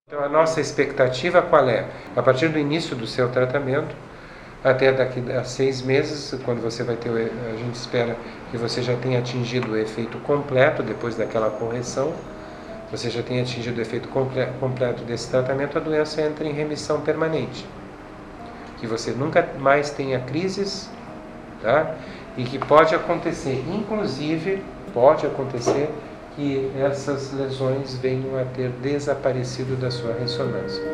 Então a nossa expectativa qual é? A partir do início do seu tratamento, até daqui a 6 meses, quando você vai ter, a gente espera que você já tenha atingido o efeito completo depois daquela correção, você já tenha atingido o efeito completo desse tratamento, a doença entra em remissão permanente. Que você nunca mais tenha crises, tá? E que pode acontecer, inclusive, pode acontecer que essas lesões venham a ter desaparecido da sua ressonância.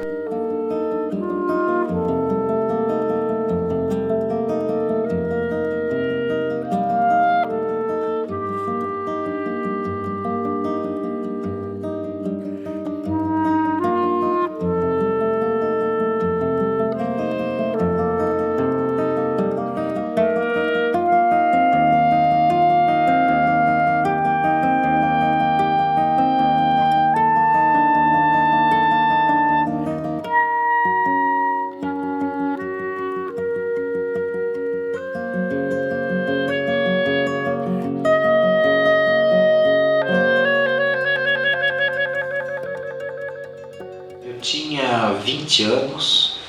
Tinha 20 anos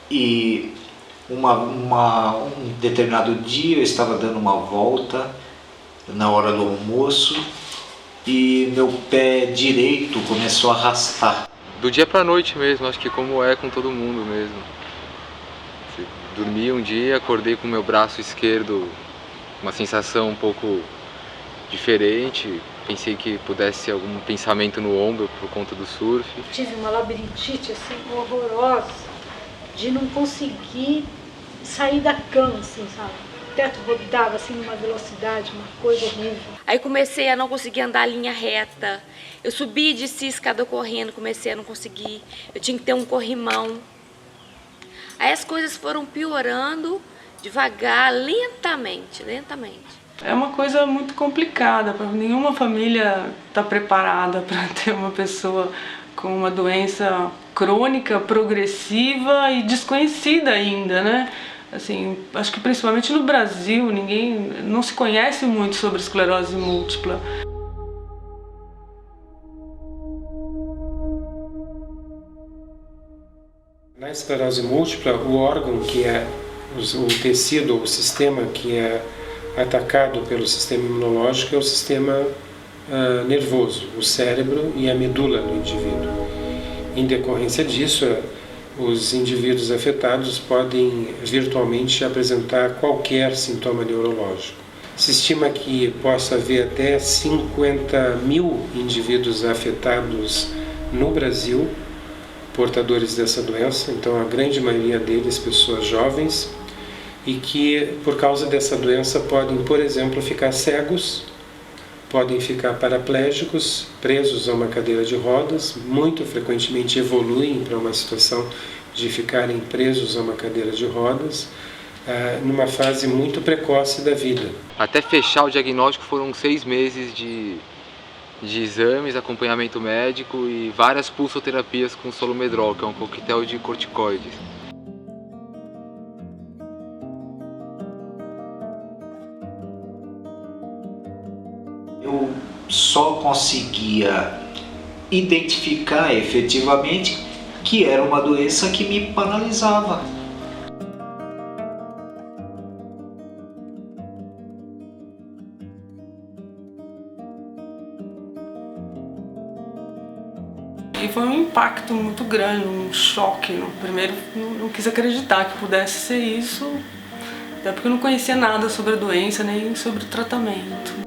e um determinado dia eu estava dando uma volta na hora do almoço e meu pé direito começou a arrastar. Do dia pra noite mesmo, acho que como é com todo mundo mesmo. Dormi um dia, acordei com o meu braço esquerdo, uma sensação um pouco diferente. Pensei que pudesse ter algum pensamento no ombro por conta do surf. Tive uma labirintite assim horrorosa, de não conseguir sair da cama, assim, sabe? O teto rodava assim numa velocidade, uma coisa horrível. Aí comecei a não conseguir andar linha reta. Eu subi e desci a escada correndo, comecei a não conseguir. Eu tinha que ter um corrimão. Aí as coisas foram piorando devagar, lentamente. É uma coisa muito complicada, nenhuma família está preparada para ter uma pessoa com uma doença crônica, progressiva e desconhecida ainda, né? Assim, acho que principalmente no Brasil, ninguém não se conhece muito sobre esclerose múltipla. Na esclerose múltipla, o órgão que é o tecido, o sistema que é atacado pelo sistema imunológico é o sistema nervoso, o cérebro e a medula do indivíduo. Em decorrência disso, os indivíduos afetados podem virtualmente apresentar qualquer sintoma neurológico. Se estima que possa haver até 50 mil indivíduos afetados no Brasil, portadores dessa doença, então a grande maioria deles pessoas jovens, e que por causa dessa doença podem, por exemplo, ficar cegos, podem ficar paraplégicos, presos a uma cadeira de rodas, muito frequentemente evoluem para uma situação de ficarem presos a uma cadeira de rodas, numa fase muito precoce da vida. Até fechar o diagnóstico foram 6 meses de exames, acompanhamento médico e várias pulsoterapias com solomedrol, que é um coquetel de corticoides. Eu só conseguia identificar efetivamente que era uma doença que me paralisava. E foi um impacto muito grande, um choque. No primeiro, não quis acreditar que pudesse ser isso, até porque eu não conhecia nada sobre a doença, nem sobre o tratamento.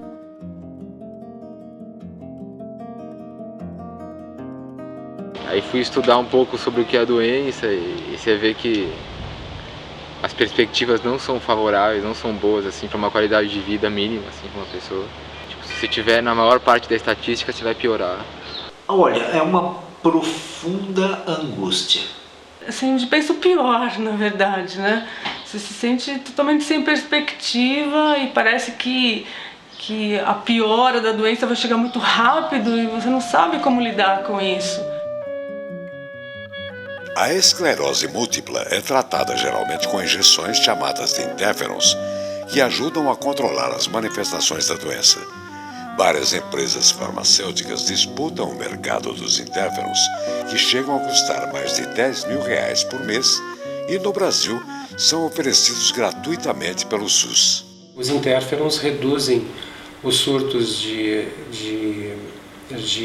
Aí fui estudar um pouco sobre o que é a doença e você vê que as perspectivas não são favoráveis, não são boas assim para uma qualidade de vida mínima assim para uma pessoa. Tipo, se você tiver na maior parte da estatística, você vai piorar. Olha, é uma profunda angústia. Assim, a gente pensa o pior, na verdade, né? Você se sente totalmente sem perspectiva e parece que a piora da doença vai chegar muito rápido e você não sabe como lidar com isso. A esclerose múltipla é tratada geralmente com injeções chamadas de interferons, que ajudam a controlar as manifestações da doença. Várias empresas farmacêuticas disputam o mercado dos interferons, que chegam a custar mais de R$10 mil por mês, e no Brasil são oferecidos gratuitamente pelo SUS. Os interferons reduzem os surtos de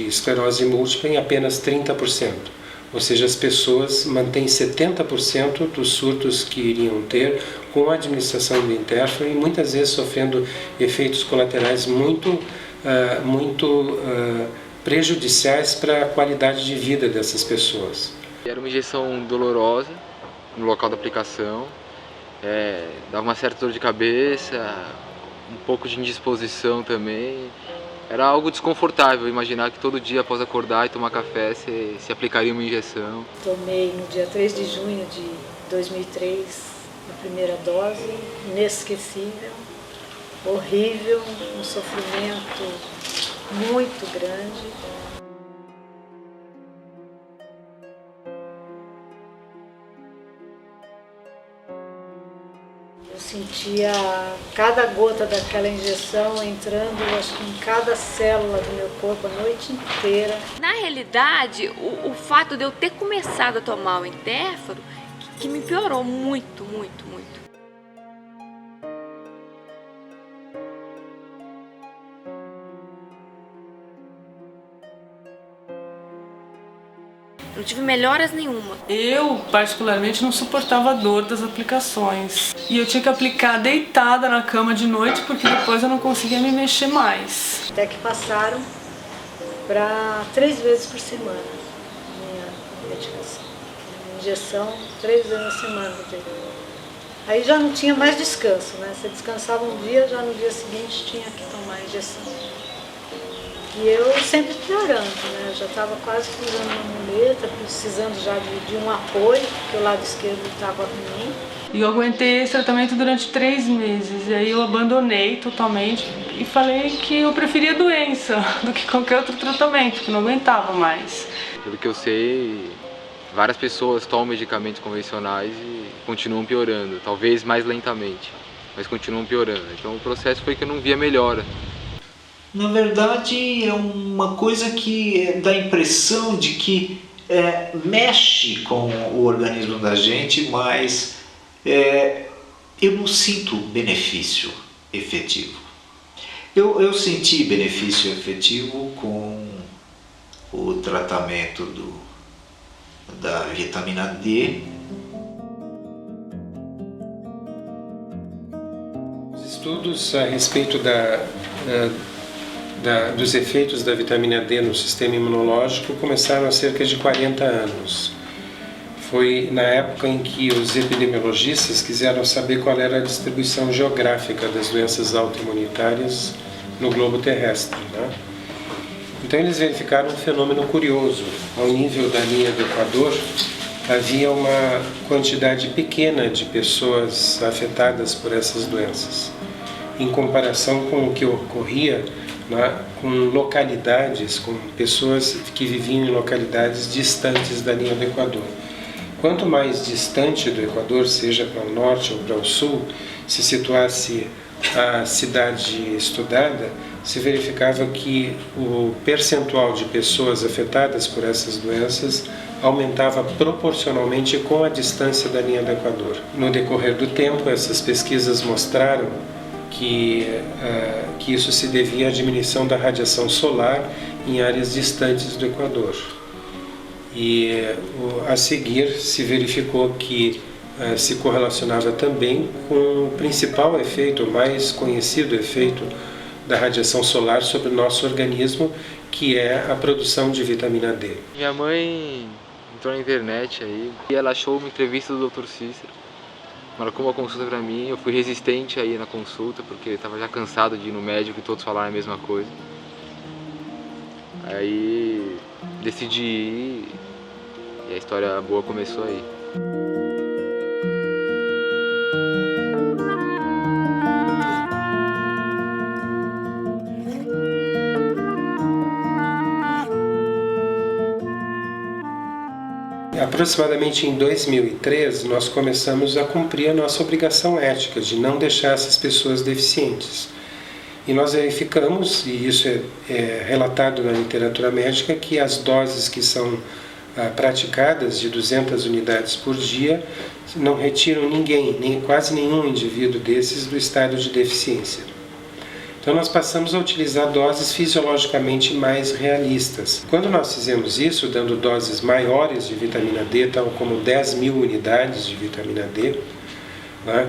esclerose múltipla em apenas 30%. Ou seja, as pessoas mantêm 70% dos surtos que iriam ter com a administração do interferon e muitas vezes sofrendo efeitos colaterais muito prejudiciais para a qualidade de vida dessas pessoas. Era uma injeção dolorosa no local da aplicação, dava uma certa dor de cabeça, um pouco de indisposição também. Era algo desconfortável imaginar que todo dia após acordar e tomar café se aplicaria uma injeção. Tomei no dia 3 de junho de 2003 a primeira dose, inesquecível, horrível, um sofrimento muito grande. Eu sentia cada gota daquela injeção entrando, acho que em cada célula do meu corpo a noite inteira. Na realidade, o fato de eu ter começado a tomar o interferon que me piorou muito, muito, muito. Não tive melhoras nenhuma. Eu, particularmente, não suportava a dor das aplicações. E eu tinha que aplicar deitada na cama de noite, porque depois eu não conseguia me mexer mais. Até que passaram para 3 vezes por semana minha medicação. Injeção 3 vezes na semana. Aí já não tinha mais descanso, né? Você descansava um dia, já no dia seguinte tinha que tomar a injeção. E eu sempre piorando, né? Eu já estava quase usando uma muleta, precisando já de um apoio, porque o lado esquerdo estava ruim. E eu aguentei esse tratamento durante 3 meses, e aí eu abandonei totalmente e falei que eu preferia a doença do que qualquer outro tratamento, que não aguentava mais. Pelo que eu sei, várias pessoas tomam medicamentos convencionais e continuam piorando, talvez mais lentamente, mas continuam piorando. Então o processo foi que eu não via melhora. Na verdade, é uma coisa que dá a impressão de que mexe com o organismo da gente, mas eu não sinto benefício efetivo. Eu senti benefício efetivo com o tratamento da vitamina D. Os estudos a respeito dos efeitos da vitamina D no sistema imunológico começaram há cerca de 40 anos. Foi na época em que os epidemiologistas quiseram saber qual era a distribuição geográfica das doenças autoimunitárias no globo terrestre, né? Então eles verificaram um fenômeno curioso. Ao nível da linha do Equador, havia uma quantidade pequena de pessoas afetadas por essas doenças, em comparação com o que ocorria com localidades, com pessoas que viviam em localidades distantes da linha do Equador. Quanto mais distante do Equador, seja para o norte ou para o sul, se situasse a cidade estudada, se verificava que o percentual de pessoas afetadas por essas doenças aumentava proporcionalmente com a distância da linha do Equador. No decorrer do tempo, essas pesquisas mostraram que isso se devia à diminuição da radiação solar em áreas distantes do Equador. E a seguir se verificou que se correlacionava também com o principal efeito, o mais conhecido efeito da radiação solar sobre o nosso organismo, que é a produção de vitamina D. Minha mãe entrou na internet aí e ela achou uma entrevista do Dr. Cícero, marcou uma consulta para mim. Eu fui resistente aí na consulta porque estava já cansado de ir no médico e todos falaram a mesma coisa. Aí decidi ir e a história boa começou aí. Aproximadamente em 2003, nós começamos a cumprir a nossa obrigação ética de não deixar essas pessoas deficientes. E nós verificamos, e isso é relatado na literatura médica, que as doses que são praticadas de 200 unidades por dia não retiram ninguém, quase nenhum indivíduo desses do estado de deficiência. Então nós passamos a utilizar doses fisiologicamente mais realistas. Quando nós fizemos isso, dando doses maiores de vitamina D, tal como 10.000 unidades de vitamina D,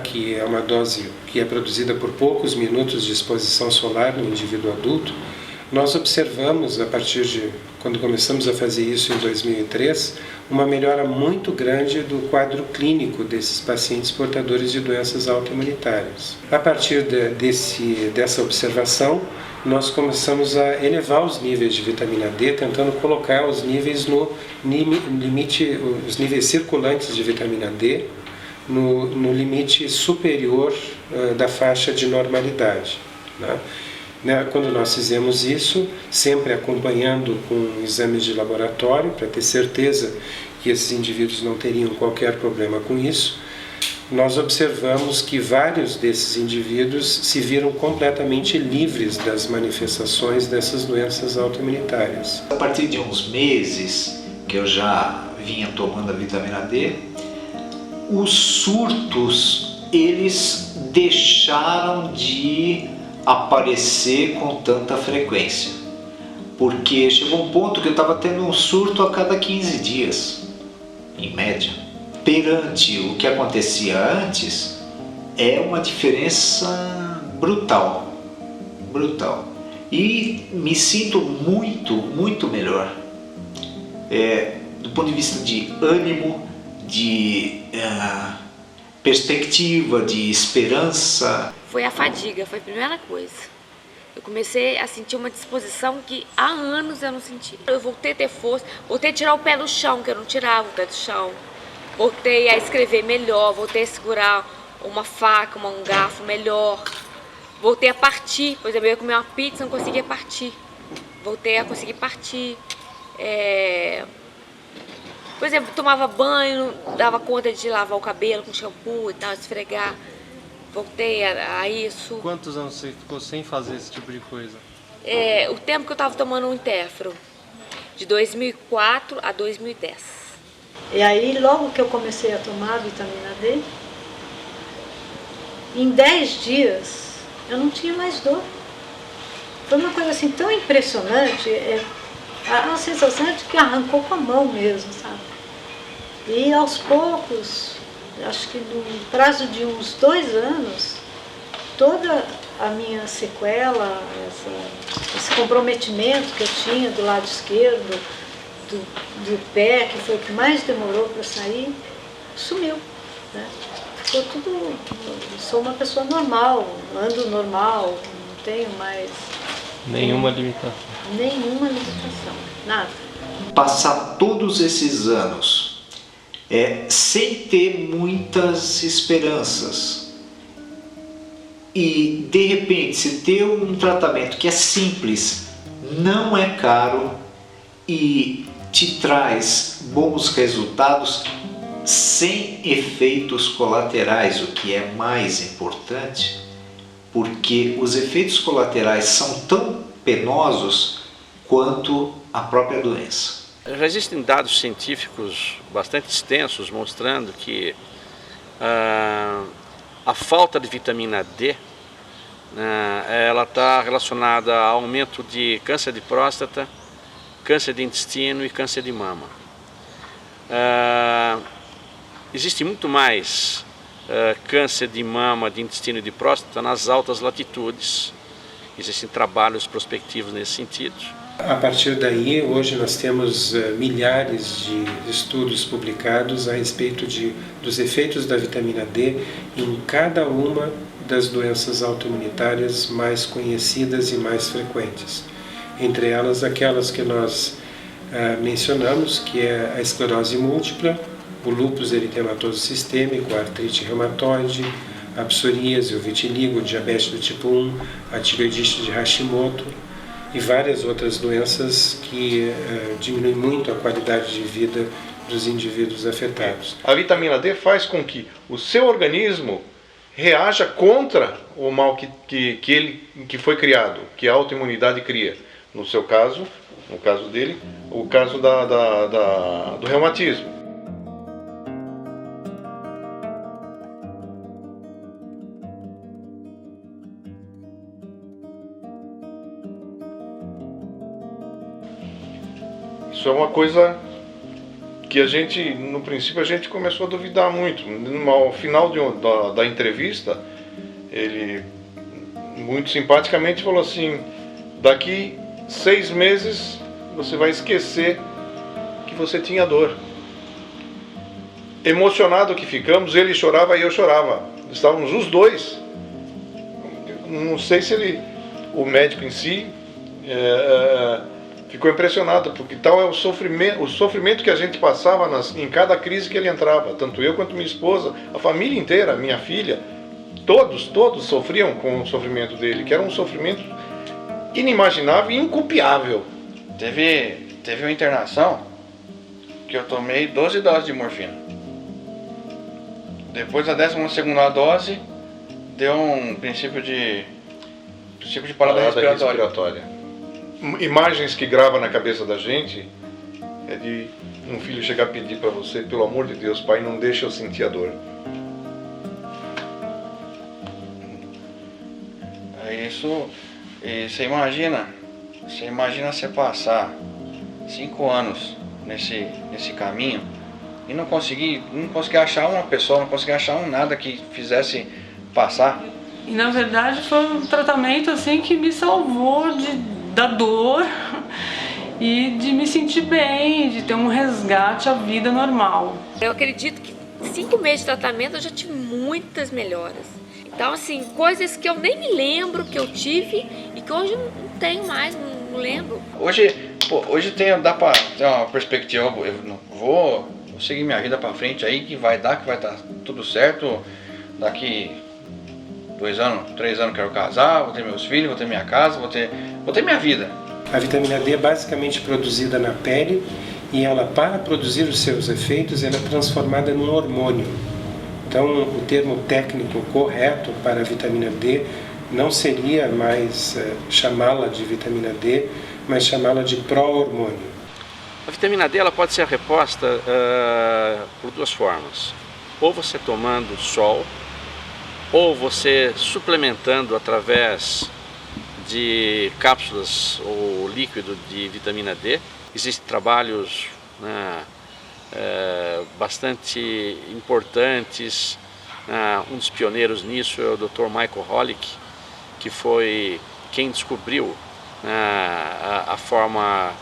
que é uma dose que é produzida por poucos minutos de exposição solar no indivíduo adulto, nós observamos, a partir de quando começamos a fazer isso em 2003, uma melhora muito grande do quadro clínico desses pacientes portadores de doenças autoimunitárias. A partir dessa observação, nós começamos a elevar os níveis de vitamina D, tentando colocar os níveis no limite, os níveis circulantes de vitamina D, no limite superior da faixa de normalidade. Quando nós fizemos isso, sempre acompanhando com exames de laboratório, para ter certeza que esses indivíduos não teriam qualquer problema com isso, nós observamos que vários desses indivíduos se viram completamente livres das manifestações dessas doenças autoimunitárias. A partir de uns meses que eu já vinha tomando a vitamina D, os surtos, eles deixaram de aparecer com tanta frequência, porque chegou um ponto que eu estava tendo um surto a cada 15 dias, em média. Perante o que acontecia antes, é uma diferença brutal, e me sinto muito melhor, do ponto de vista de ânimo, de perspectiva, de esperança. Foi a fadiga, foi a primeira coisa. Eu comecei a sentir uma disposição que há anos eu não sentia. Eu voltei a ter força, voltei a tirar o pé do chão, que eu não tirava o pé do chão. Voltei a escrever melhor, voltei a segurar uma faca, um garfo melhor. Voltei a partir, por exemplo, eu ia comer uma pizza e não conseguia partir. Voltei a conseguir partir. Por exemplo, tomava banho, dava conta de lavar o cabelo com shampoo e tal, esfregar. Voltei a isso. Quantos anos você ficou sem fazer esse tipo de coisa? O tempo que eu estava tomando um Interferon, de 2004 a 2010. E aí, logo que eu comecei a tomar a vitamina D, em 10 dias, eu não tinha mais dor. Foi uma coisa assim tão impressionante, a sensação é de que arrancou com a mão mesmo, sabe? E aos poucos, acho que no prazo de uns 2 anos, toda a minha sequela, esse comprometimento que eu tinha do lado esquerdo, do pé, que foi o que mais demorou para sair, sumiu, né? Ficou tudo, eu sou uma pessoa normal, ando normal, não tenho mais... Nenhuma limitação. Nenhuma limitação, nada. Passar todos esses anos sem ter muitas esperanças e de repente se ter um tratamento que é simples, não é caro e te traz bons resultados sem efeitos colaterais, o que é mais importante, porque os efeitos colaterais são tão penosos quanto a própria doença. Já existem dados científicos bastante extensos mostrando que a falta de vitamina D ela está relacionada ao aumento de câncer de próstata, câncer de intestino e câncer de mama. Existe muito mais câncer de mama, de intestino e de próstata nas altas latitudes. Existem trabalhos prospectivos nesse sentido. A partir daí, hoje nós temos milhares de estudos publicados a respeito dos efeitos da vitamina D em cada uma das doenças autoimunitárias mais conhecidas e mais frequentes. Entre elas, aquelas que nós mencionamos, que é a esclerose múltipla, o lúpus eritematoso sistêmico, a artrite reumatoide, a psoríase, o vitiligo, o diabetes do tipo 1, a tireoidite de Hashimoto e várias outras doenças que diminuem muito a qualidade de vida dos indivíduos afetados. A vitamina D faz com que o seu organismo reaja contra o mal que foi criado, que a autoimunidade cria. No seu caso, no caso dele, o caso do reumatismo. Isso é uma coisa que a gente, no princípio, a gente começou a duvidar muito. Ao final da entrevista, ele muito simpaticamente falou assim: daqui 6 meses você vai esquecer que você tinha dor. Emocionado que ficamos, ele chorava e eu chorava. Estávamos os dois. Não sei se o médico em si ficou impressionado, porque tal é o sofrimento que a gente passava em cada crise que ele entrava. Tanto eu quanto minha esposa, a família inteira, minha filha, todos sofriam com o sofrimento dele, que era um sofrimento inimaginável e incopiável. Teve uma internação que eu tomei 12 doses de morfina. Depois da 12ª dose, deu um princípio de parada respiratória. Imagens que grava na cabeça da gente é de um filho chegar a pedir para você: pelo amor de Deus, pai, não deixa eu sentir a dor. Isso, você imagina você passar 5 anos nesse caminho e não conseguir achar uma pessoa, não conseguir achar nada que fizesse passar. E na verdade foi um tratamento assim que me salvou da dor e de me sentir bem, de ter um resgate à vida normal. Eu acredito que 5 meses de tratamento eu já tive muitas melhoras. Então, assim, coisas que eu nem me lembro que eu tive e que hoje não tenho mais, não lembro. Hoje dá pra ter uma perspectiva, eu vou seguir minha vida pra frente aí, que vai dar tudo certo. Daqui 2 anos, 3 anos quero casar, vou ter meus filhos, vou ter minha casa, vou ter minha vida. A vitamina D é basicamente produzida na pele e ela, para produzir os seus efeitos, ela é transformada num hormônio. Então, o termo técnico correto para a vitamina D não seria mais chamá-la de vitamina D, mas chamá-la de pró-hormônio. A vitamina D ela pode ser reposta por 2 formas. Ou você tomando sol, ou você suplementando através de cápsulas ou líquido de vitamina D. Existem trabalhos bastante importantes. Um dos pioneiros nisso é o Dr. Michael Holick, que foi quem descobriu a forma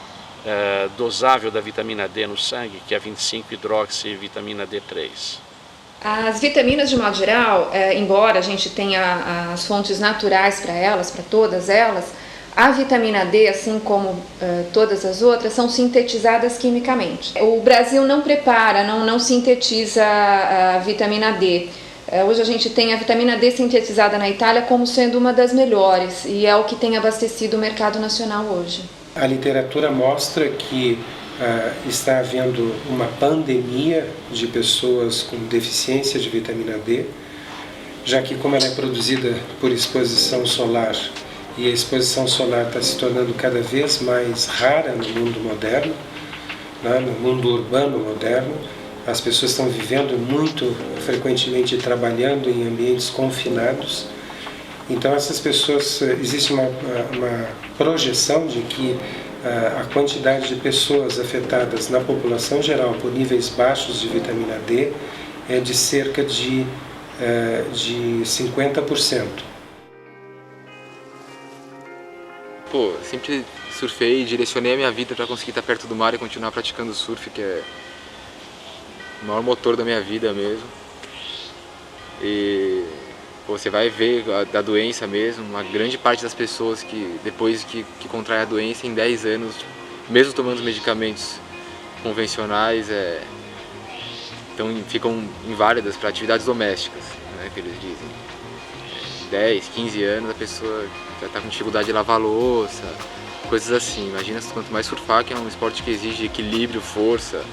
dosável da vitamina D no sangue, que é a 25-hidroxivitamina D3. As vitaminas, de modo geral, embora a gente tenha as fontes naturais para elas, para todas elas, a vitamina D, assim como todas as outras, são sintetizadas quimicamente. O Brasil não prepara, não sintetiza a vitamina D. Hoje a gente tem a vitamina D sintetizada na Itália como sendo uma das melhores e é o que tem abastecido o mercado nacional hoje. A literatura mostra que está havendo uma pandemia de pessoas com deficiência de vitamina D, já que, como ela é produzida por exposição solar, e a exposição solar está se tornando cada vez mais rara no mundo moderno, no mundo urbano moderno, as pessoas estão vivendo muito frequentemente e trabalhando em ambientes confinados. Então, essas pessoas, existe uma projeção de que a quantidade de pessoas afetadas na população geral por níveis baixos de vitamina D é de cerca de 50%. Pô, sempre surfei e direcionei a minha vida para conseguir estar perto do mar e continuar praticando surf, que é o maior motor da minha vida mesmo. E você vai ver da doença mesmo, uma grande parte das pessoas que depois que contrai a doença em 10 anos, mesmo tomando os medicamentos convencionais, então ficam inválidas para atividades domésticas, né, que eles dizem. 10, 15 anos a pessoa já está com dificuldade de lavar louça, coisas assim. Imagina quanto mais surfar, que é um esporte que exige equilíbrio, força,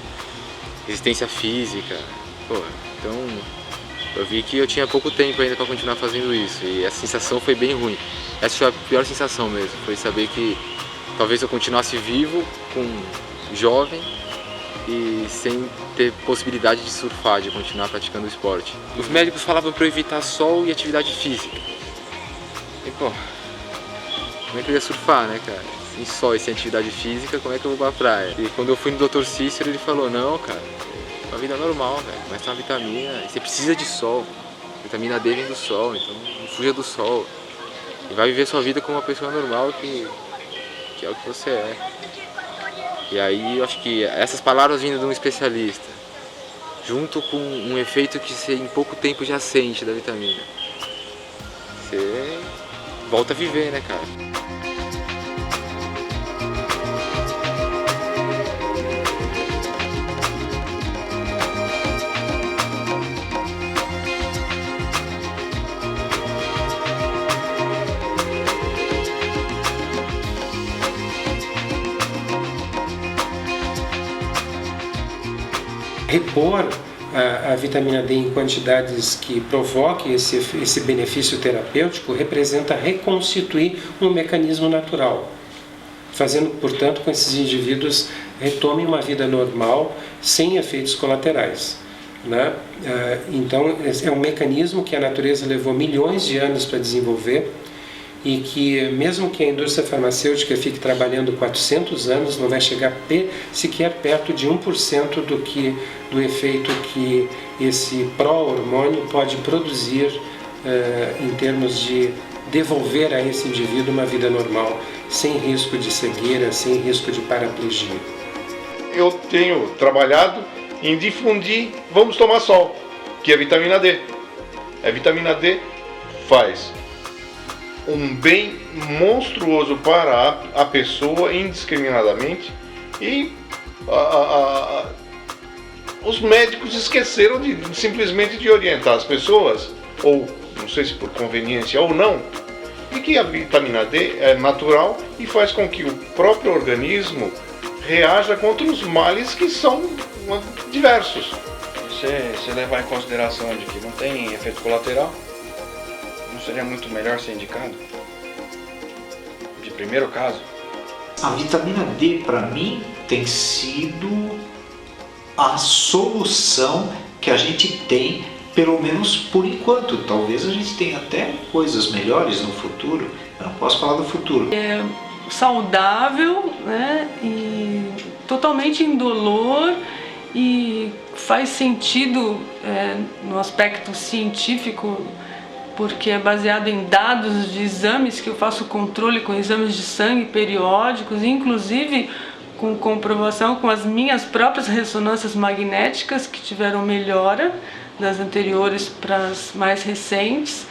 resistência física. Pô, então eu vi que eu tinha pouco tempo ainda para continuar fazendo isso e a sensação foi bem ruim. Essa foi a pior sensação mesmo, foi saber que talvez eu continuasse vivo, jovem e sem ter possibilidade de surfar, de continuar praticando o esporte. Os médicos falavam para eu evitar sol e atividade física. E pô, como é que eu ia surfar, né, cara? Sem sol e sem atividade física, como é que eu vou pra praia? E quando eu fui no Dr. Cícero, ele falou, não, cara, é uma vida normal, velho, mas tem uma vitamina, você precisa de sol. A vitamina D vem do sol, então não fuja do sol. E vai viver sua vida como uma pessoa normal que é o que você é. E aí eu acho que essas palavras vindo de um especialista, junto com um efeito que você em pouco tempo já sente da vitamina, você volta a viver, né, cara? Repor a vitamina D em quantidades que provoquem esse benefício terapêutico representa reconstituir um mecanismo natural, fazendo, portanto, com que esses indivíduos retomem uma vida normal, sem efeitos colaterais, né? Então, é um mecanismo que a natureza levou milhões de anos para desenvolver e que, mesmo que a indústria farmacêutica fique trabalhando 400 anos, não vai chegar sequer perto de 1% do efeito que esse pró-hormônio pode produzir em termos de devolver a esse indivíduo uma vida normal, sem risco de cegueira, sem risco de paraplegia. Eu tenho trabalhado em difundir, vamos tomar sol, que é a vitamina D. A vitamina D faz um bem monstruoso para a pessoa indiscriminadamente e os médicos esqueceram simplesmente de orientar as pessoas, ou não sei se por conveniência ou não, de que a vitamina D é natural e faz com que o próprio organismo reaja contra os males que são diversos. Você levar em consideração de que não tem efeito colateral, não seria muito melhor ser indicado? De primeiro caso? A vitamina D, para mim, tem sido a solução que a gente tem, pelo menos por enquanto. Talvez a gente tenha até coisas melhores no futuro. Eu não posso falar do futuro. É saudável, né? E totalmente indolor e faz sentido no aspecto científico, porque é baseado em dados de exames que eu faço controle com exames de sangue periódicos, inclusive com comprovação com as minhas próprias ressonâncias magnéticas que tiveram melhora das anteriores para as mais recentes,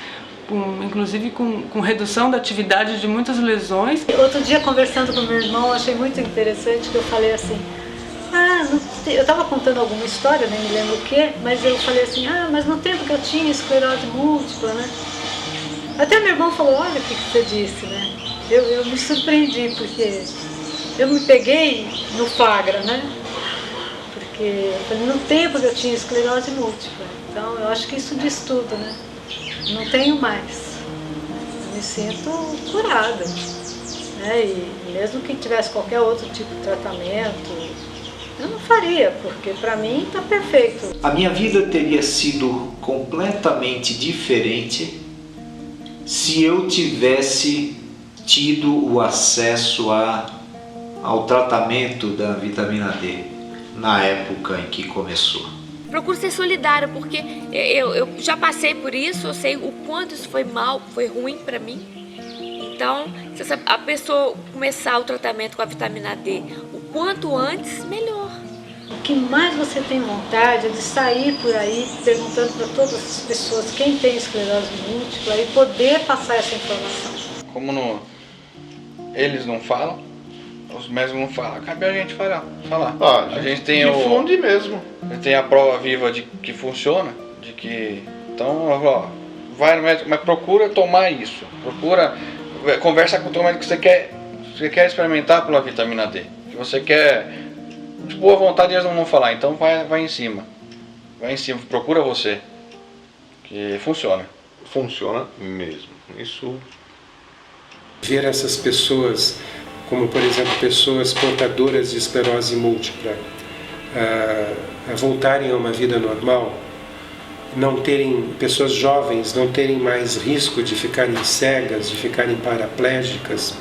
inclusive com redução da atividade de muitas lesões. Outro dia, conversando com meu irmão, achei muito interessante que eu falei assim, eu estava contando alguma história, nem me lembro o que, mas eu falei assim, mas no tempo que eu tinha esclerose múltipla, né? Até meu irmão falou, olha o que você disse, né? Eu me surpreendi, porque eu me peguei no flagra, né? Porque eu falei, no tempo que eu tinha esclerose múltipla. Então eu acho que isso diz tudo, né? Não tenho mais. Eu me sinto curada, né? E mesmo que tivesse qualquer outro tipo de tratamento, eu não faria, porque para mim está perfeito. A minha vida teria sido completamente diferente se eu tivesse tido o acesso ao tratamento da vitamina D na época em que começou. Procuro ser solidária, porque eu já passei por isso, eu sei o quanto isso foi mal, foi ruim para mim. Então, se a pessoa começar o tratamento com a vitamina D o quanto antes, melhor. O que mais você tem vontade é de sair por aí perguntando para todas as pessoas quem tem esclerose múltipla e poder passar essa informação. Como eles não falam, os médicos não falam, cabe a gente falar. A gente tem difunde mesmo. A gente tem a prova viva de que funciona, de que então, vai no médico, mas procura tomar isso. Conversa com o teu médico que você quer experimentar pela vitamina D. Que você quer, de boa vontade eles não vão falar, então vai em cima. Vai em cima, procura você. Que funciona. Funciona mesmo. Isso. Ver essas pessoas, como por exemplo pessoas portadoras de esclerose múltipla, voltarem a uma vida normal, não terem, pessoas jovens não terem mais risco de ficarem cegas, de ficarem paraplégicas,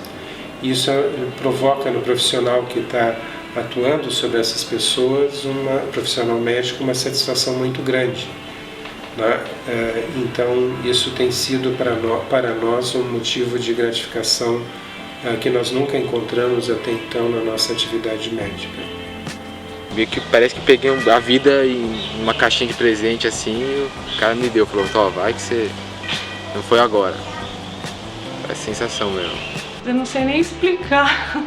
isso provoca no profissional que está atuando sobre essas pessoas, profissional médico, uma satisfação muito grande, né? Então isso tem sido para nós um motivo de gratificação que nós nunca encontramos até então na nossa atividade médica. Meio que parece que peguei a vida em uma caixinha de presente assim, e o cara me deu, falou, ó, vai que você não foi agora. É sensação mesmo. Eu não sei nem explicar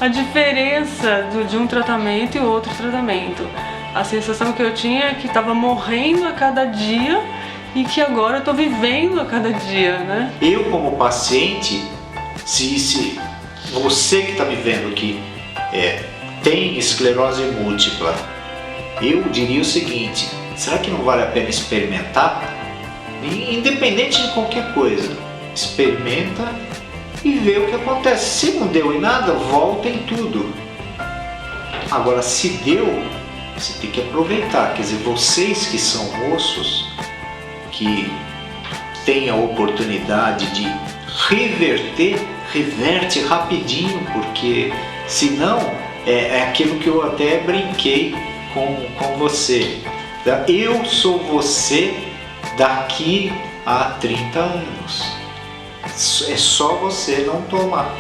a diferença de um tratamento e outro tratamento. A sensação que eu tinha é que estava morrendo a cada dia e que agora eu estou vivendo a cada dia, né? Eu como paciente, se você que está me vendo aqui tem esclerose múltipla, eu diria o seguinte: será que não vale a pena experimentar? Independente de qualquer coisa, experimenta e vê o que acontece. Se não deu em nada, volta em tudo. Agora, se deu, você tem que aproveitar. Quer dizer, vocês que são moços, que têm a oportunidade de reverter, reverte rapidinho, porque senão é aquilo que eu até brinquei com você. Eu sou você daqui a 30 anos. É só você não tomar.